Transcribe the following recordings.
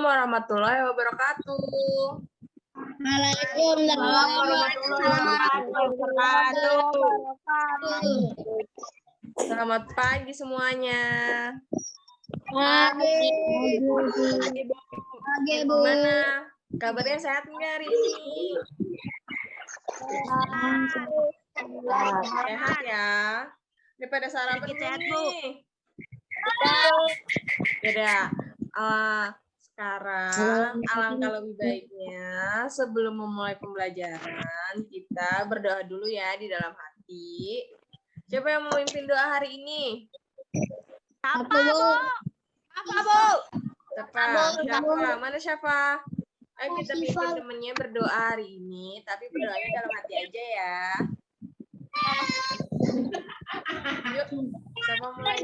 warahmatullahi wabarakatuh. Waalaikumsalam warahmatullahi wabarakatuh. Selamat pagi semuanya. Pagi, Bu. Gimana? Kabarnya sehat nggak hari ini? Sehat ya. Daripada sarapan nih. Yaudah. Sekarang alangkah lebih baiknya sebelum memulai pembelajaran kita berdoa dulu ya di dalam hati. Siapa yang mau memimpin doa hari ini? Apa, Bu? Siapa? Mana siapa? Ayo kita pimpin temennya berdoa hari ini, tapi berdoanya dalam hati aja ya. Yuk, siapa mulai?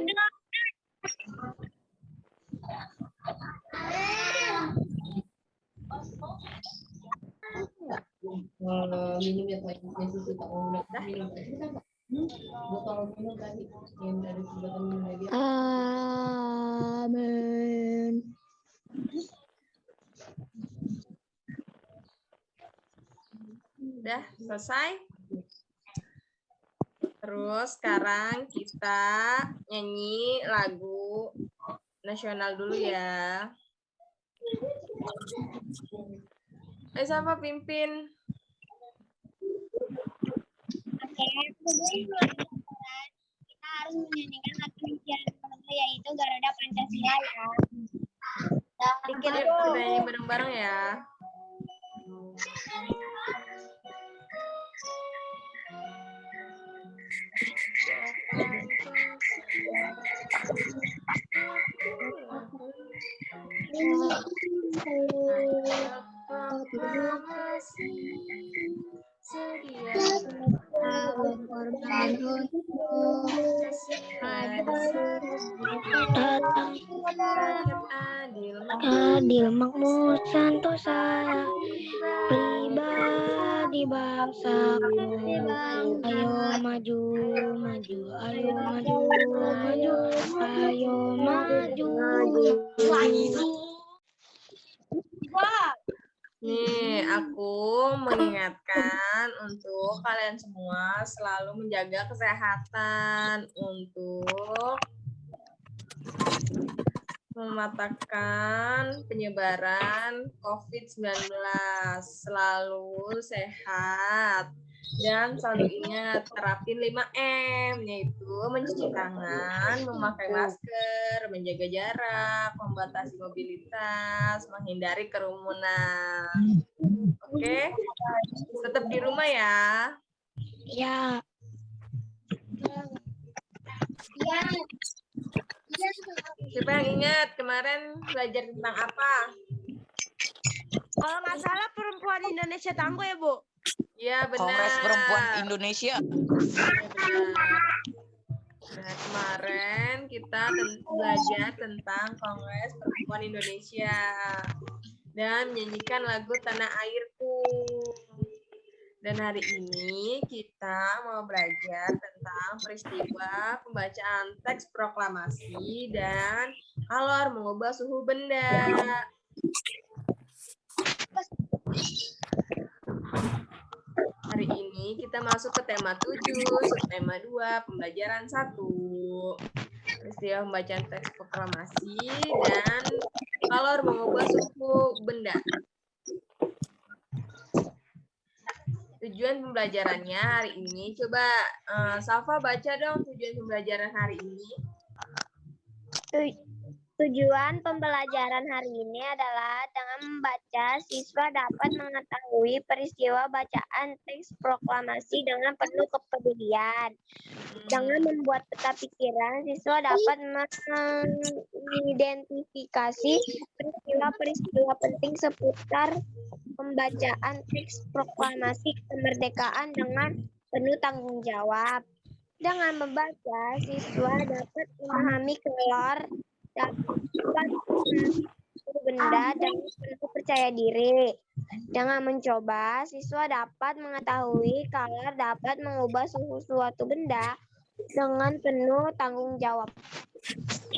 Amin. Udah selesai? Terus sekarang kita nyanyi lagu nasional dulu ya. Ayo siapa pimpin? Kita harus menyanyikan lagu nasional yaitu Garuda Pancasila ya. Kita nyanyi bareng-bareng ya. Adil makmur santosa pribadi bangsaku, ayo maju maju, ayo maju maju, ayo maju maju. Nih, aku mengingatkan untuk kalian semua selalu menjaga kesehatan untuk mematakan penyebaran COVID-19. Selalu sehat. Dan selalu ingat, terapin 5M, yaitu mencuci tangan, memakai masker, menjaga jarak, membatasi mobilitas, menghindari kerumunan. Oke? Tetap di rumah ya. Ya. Siapa yang ingat kemarin belajar tentang apa? Kalau nggak salah perempuan Indonesia Tangguh ya, Bu? Iya, benar. Kongres Perempuan Indonesia. Nah, kemarin kita belajar tentang Kongres Perempuan Indonesia dan menyanyikan lagu Tanah Airku. Dan hari ini kita mau belajar tentang peristiwa pembacaan teks proklamasi dan alor mengubah suhu benda. Hari ini kita masuk ke tema 7, subtema 2, pembelajaran 1. Peristiwa pembacaan teks proklamasi dan alor mengubah suhu benda. Tujuan pembelajarannya hari ini, coba Safa baca dong tujuan pembelajaran hari ini. Tujuan pembelajaran hari ini adalah dengan membaca, siswa dapat mengetahui peristiwa bacaan teks proklamasi dengan penuh kepedulian. Dengan membuat peta pikiran, siswa dapat mengidentifikasi peristiwa-peristiwa penting seputar pembacaan teks proklamasi kemerdekaan dengan penuh tanggung jawab. Dengan membaca, siswa dapat memahami kelor dapat benda dan penuh percaya diri. Dengan mencoba, siswa dapat mengetahui kalau dapat mengubah suhu suatu benda dengan penuh tanggung jawab.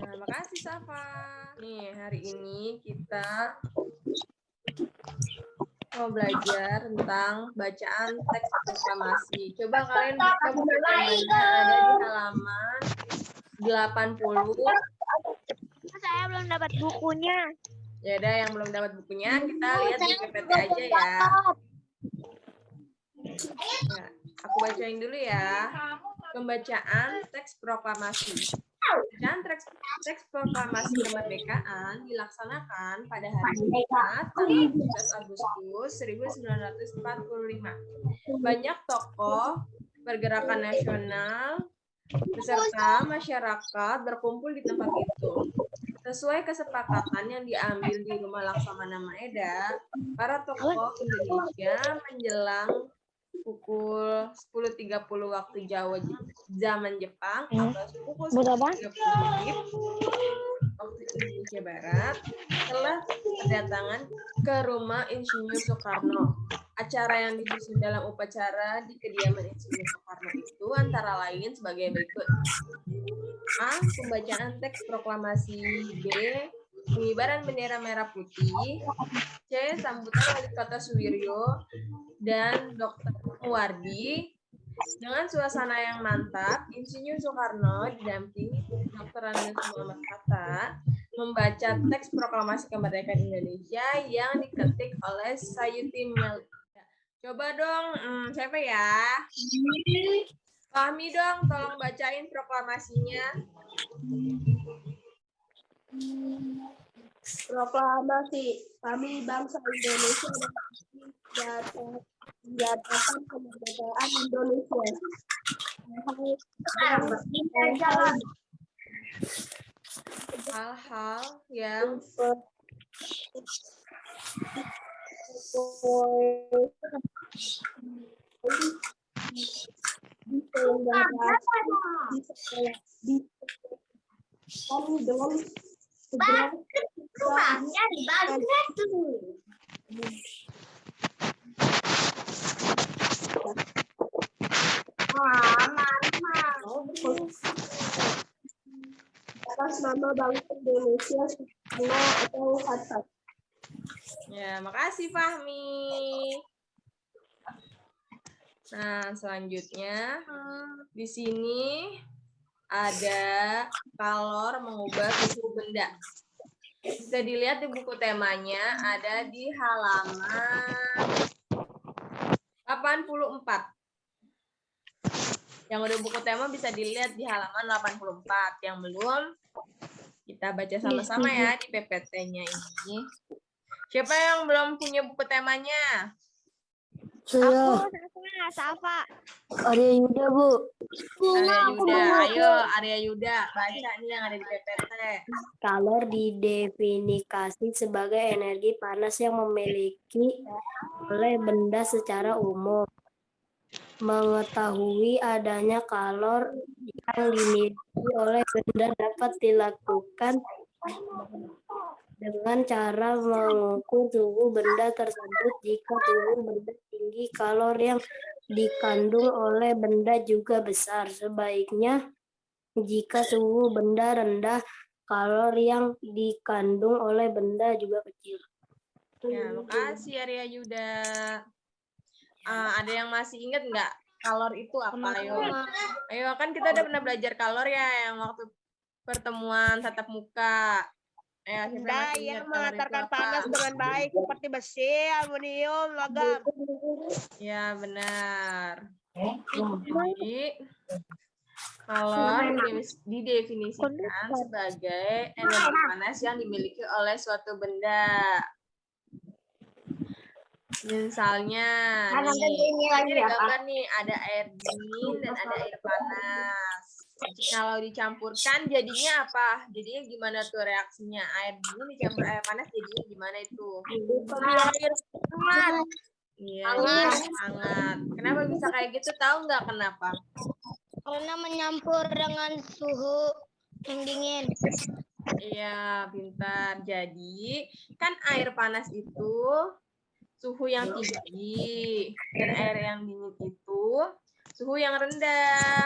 Nah, makasih Safa. Nih, hari ini kita mau belajar tentang bacaan teks proklamasi. Coba kalian buka buku temanya, ada di halaman 80. Saya belum dapat bukunya. Ya udah, yang belum dapat bukunya kita lihat di PPT aja ya. Ya, aku bacain dulu ya. Pembacaan teks proklamasi. Bacaan teks proklamasi kemerdekaan dilaksanakan pada hari Jumat tanggal 17 Agustus 1945. Banyak tokoh pergerakan nasional beserta masyarakat berkumpul di tempat itu. Sesuai kesepakatan yang diambil di Rumah Laksamana Maeda, para tokoh Indonesia menjelang pukul 10.30 waktu Jawa zaman Jepang atau pukul 10.30 waktu Indonesia Barat telah berdatangan ke rumah Insinyur Soekarno. Acara yang disusun dalam upacara di kediaman Insinyur Soekarno itu antara lain sebagai berikut. A. Pembacaan teks proklamasi. B. Pengibaran bendera merah putih. C. Sambutan Wali Kota Suwiryo dan Dr. Muwardi. Dengan suasana yang mantap, Insinyur Soekarno didampingi Dr. Andes Muhammad Hatta membaca teks proklamasi kemerdekaan Indonesia yang diketik oleh Sayuti Melda. Coba dong, siapa ya? Fahmi dong, tolong bacain proklamasinya. Proklamasi kami bangsa Indonesia menyatakan kemerdekaan Indonesia. Hal-hal yang Rumahnya dibangun tuh. atas nama bangsa Indonesia Soekarno atau Hatta. Ya, makasih Fahmi. Nah, selanjutnya di sini ada kalor mengubah suhu benda. Bisa dilihat di buku temanya, ada di halaman 84. Yang udah buku tema bisa dilihat di halaman 84. Yang belum, kita baca sama-sama ya di PPT-nya ini. Siapa yang belum punya buku temanya? Aku, Safa. Arya Yuda, Bu. Arya Yuda, ayo Arya Yuda, baca nih yang ada di PPT. Kalor didefinisikan sebagai energi panas yang memiliki oleh benda secara umum. Mengetahui adanya kalor yang dimiliki oleh benda dapat dilakukan dengan cara mengukur suhu benda tersebut. Jika suhu benda tinggi, kalor yang dikandung oleh benda juga besar. Sebaiknya, jika suhu benda rendah, kalor yang dikandung oleh benda juga kecil. Ya, makasih Arya Yuda. Ada yang masih ingat nggak kalor itu apa? Ayo, kan kita udah pernah belajar kalor ya yang waktu pertemuan tatap muka. Siapa yang Benda masih ingat yang kalor itu mengantarkan apa? panas dengan baik seperti besi, aluminium, logam. Ya, benar. Jadi, kalor didefinisikan sebagai energi panas yang dimiliki oleh suatu benda. Misalnya, ini ada gambar nih, ada air dingin dan ada air panas. Kalau dicampurkan jadinya apa? Jadinya gimana tuh reaksinya? Air dingin dicampur air panas jadinya gimana itu? Hangat. Iya, hangat. Kenapa bisa kayak gitu? Tahu nggak kenapa? Karena menyampur dengan suhu yang dingin. Iya, pintar. Jadi, kan air panas itu suhu yang tinggi dan air yang dingin itu Suhu yang rendah.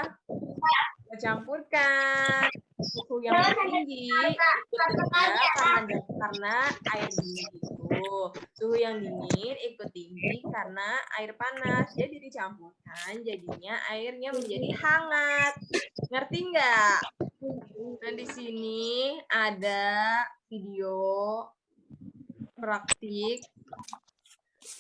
Kita campurkan. Suhu yang tinggi ikut rendah karena air dingin itu. Suhu yang dingin ikut tinggi karena air panas. Jadi dicampurkan, jadinya airnya menjadi hangat. Ngerti nggak? Nah, di sini ada video praktik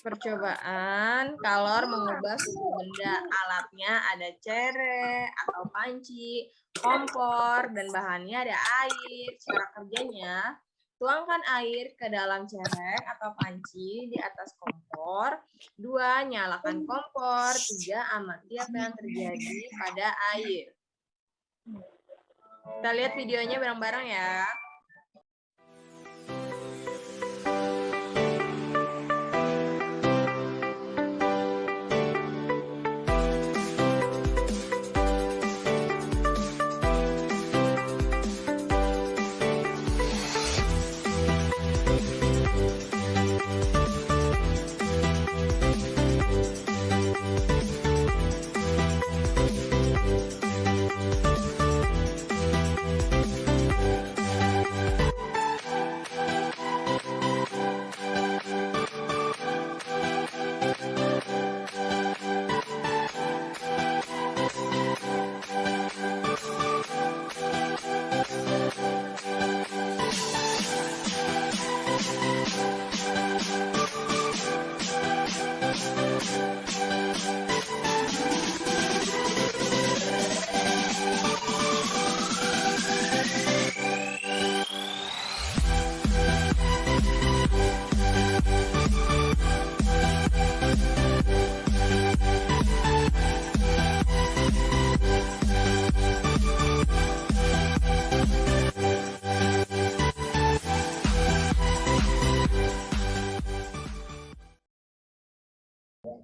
percobaan kalor mengubah suhu benda. Alatnya ada cere atau panci, kompor, dan bahannya ada air. Cara kerjanya, tuangkan air ke dalam cerek atau panci di atas kompor. 2. Nyalakan kompor. 3. Amati apa yang terjadi pada air. Kita lihat videonya bareng-bareng ya.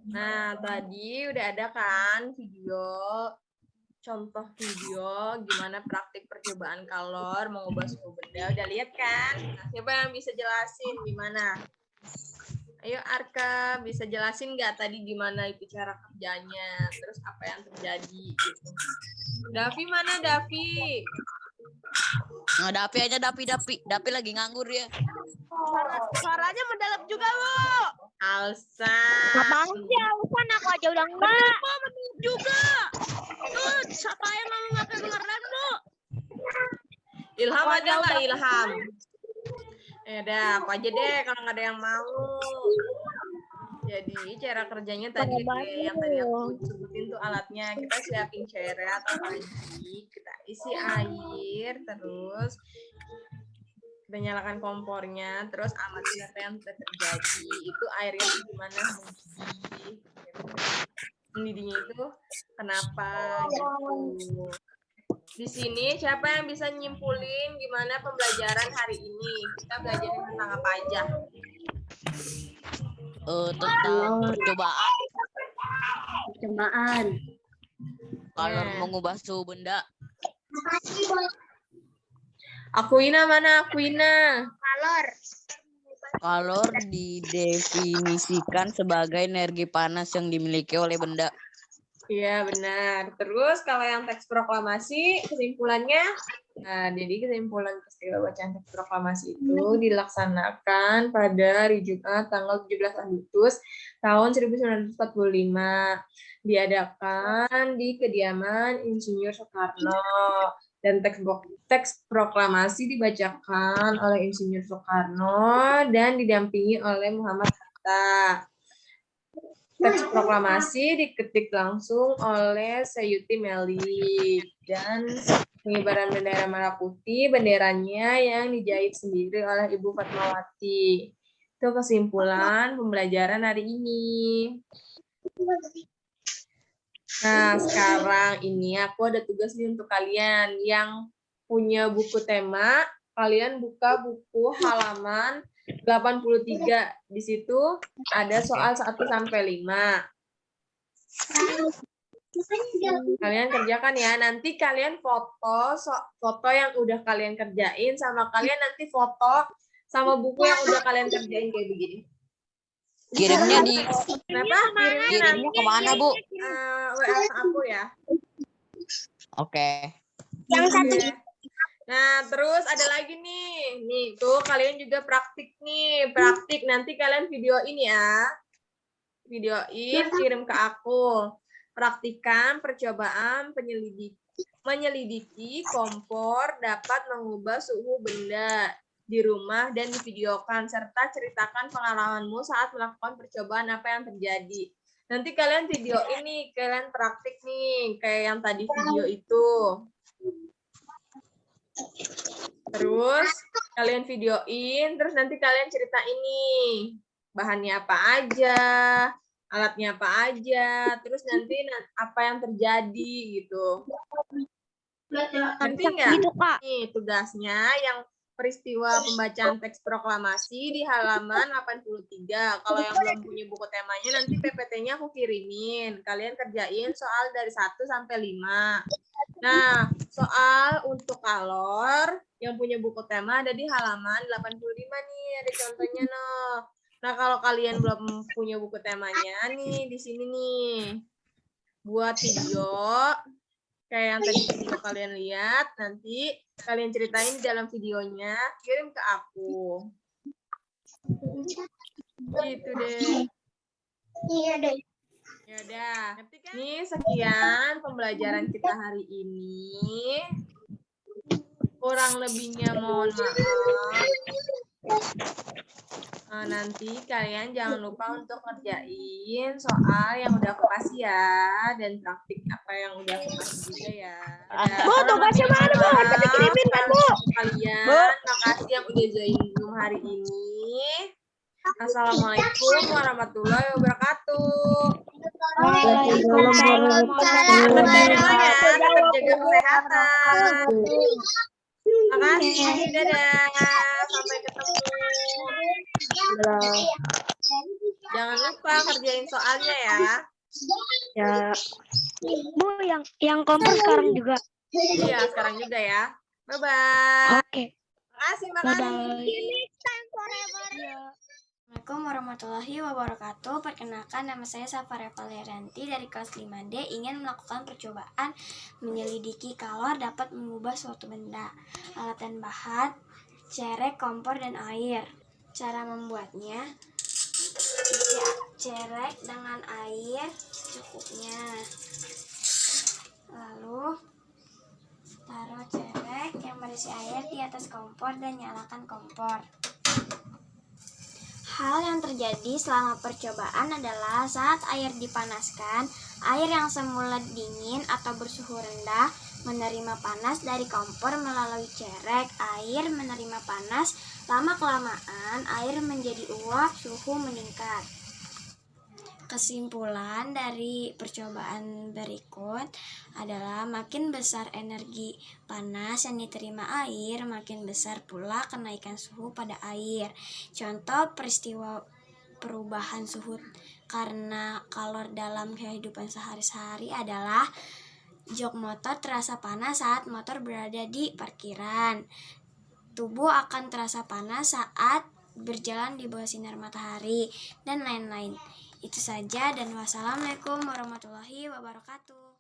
Nah, tadi udah ada kan contoh video gimana praktik percobaan kalor mengubah suhu benda. Udah lihat kan? Nah, siapa yang bisa jelasin gimana? Ayo Arka, bisa jelasin nggak tadi gimana itu cara kerjanya? Terus apa yang terjadi? Gitu. Davi mana Davi? Nah, Dapi aja, Dapi lagi nganggur ya. Suaranya mendalam juga, Bu. Alsa. Abang sih, Alsan aku aja udah enggak. Mendalam juga. Tuh, siapa yang mau nggak kedengeran, Bu? Ilham ada nggak Ilham? Ya udah, apa aja deh kalau nggak ada yang mau. Jadi cara kerjanya tadi yang tadi aku sebutin tuh alatnya, kita siapin cere atau panci, kita isi air, terus kita nyalakan kompornya, terus amati apa yang terjadi. Itu airnya gimana mendidihnya itu kenapa gitu. Di sini siapa yang bisa nyimpulin gimana pembelajaran hari ini? Kita belajar tentang apa aja? Tentang Percobaan. kalor mengubah suhu benda. Akuina mana Akuina? Kalor didefinisikan sebagai energi panas yang dimiliki oleh benda. Iya benar. Terus kalau yang teks proklamasi kesimpulannya, nah jadi kesimpulan peristiwa bacaan teks proklamasi itu dilaksanakan pada hari Jumat tanggal 17 Agustus tahun 1945, diadakan di kediaman Insinyur Soekarno, dan teks proklamasi dibacakan oleh Insinyur Soekarno dan didampingi oleh Muhammad Hatta. Teks proklamasi diketik langsung oleh Sayuti Melik, dan pengibaran bendera merah putih, benderanya yang dijahit sendiri oleh Ibu Fatmawati. Itu kesimpulan pembelajaran hari ini. Nah, sekarang ini aku ada tugas nih untuk kalian yang punya buku tema. Kalian buka buku halaman 83. Di situ ada soal 1-5. Kalian kerjakan ya. Nanti kalian foto yang udah kalian kerjain, sama kalian nanti foto sama buku yang udah kalian kerjain kayak begini. Kirimnya di Kenapa? Kirimnya kirimnya kemana, Bu? WA ke aku ya. Oke. Oke. Nah, terus ada lagi nih. Nih, tuh kalian juga praktik nih. Praktik nanti kalian videoin ya. Videoin, kirim ke aku. Praktikan percobaan menyelidiki kompor dapat mengubah suhu benda di rumah dan divideokan serta ceritakan pengalamanmu saat melakukan percobaan apa yang terjadi. Nanti kalian video ini, kalian praktik nih kayak yang tadi video itu. Terus kalian videoin, terus nanti kalian cerita ini bahannya apa aja, alatnya apa aja, terus nanti apa yang terjadi gitu. Ngerti nggak? Nih tugasnya yang peristiwa pembacaan teks proklamasi di halaman 83. Kalau yang belum punya buku temanya nanti PPT-nya aku kirimin. Kalian kerjain soal dari 1 sampai 5. Nah, soal untuk kalor yang punya buku tema ada di halaman 85 nih, ada contohnya noh. Nah, kalau kalian belum punya buku temanya nih di sini nih. Buat video kayak yang tadi video kalian lihat, nanti kalian ceritain di dalam videonya, kirim ke aku. Gitu deh. Iya deh. Ya udah. Nih sekian pembelajaran kita hari ini. Kurang lebihnya mohon maaf. Nanti kalian jangan lupa untuk ngerjain soal yang udah aku kasih ya, dan praktik apa yang udah aku kasih juga ya. Bu, tugasnya mana, Bu? Harus dikirimin kan, Bu? Kalian, makasih yang udah join Zoom hari ini. Assalamualaikum warahmatullahi wabarakatuh. Waalaikumsalam. Tetap semuanya, tetap jaga kesehatan. Makasih, dadah. Sampai ketemu. Jangan lupa kerjain soalnya ya. Ya. Bu, yang kompor sekarang juga. Iya, sekarang juga ya. Bye-bye. Oke. Makasih. Assalamualaikum warahmatullahi wabarakatuh. Perkenalkan, nama saya Safara Valerianti dari kelas 5D, ingin melakukan percobaan menyelidiki kalor dapat mengubah suatu benda. Alat dan bahan, cerek, kompor, dan air. Cara membuatnya, isi cerek dengan air secukupnya. Lalu taruh cerek yang berisi air di atas kompor dan nyalakan kompor. Hal yang terjadi selama percobaan adalah saat air dipanaskan, air yang semula dingin atau bersuhu rendah menerima panas dari kompor melalui cerek. Air menerima panas, lama-kelamaan air menjadi uap, suhu meningkat. Kesimpulan dari percobaan berikut adalah makin besar energi panas yang diterima air, makin besar pula kenaikan suhu pada air. Contoh peristiwa perubahan suhu karena kalor dalam kehidupan sehari-hari adalah jok motor terasa panas saat motor berada di parkiran. Tubuh akan terasa panas saat berjalan di bawah sinar matahari, dan lain-lain. Itu saja dan wassalamualaikum warahmatullahi wabarakatuh.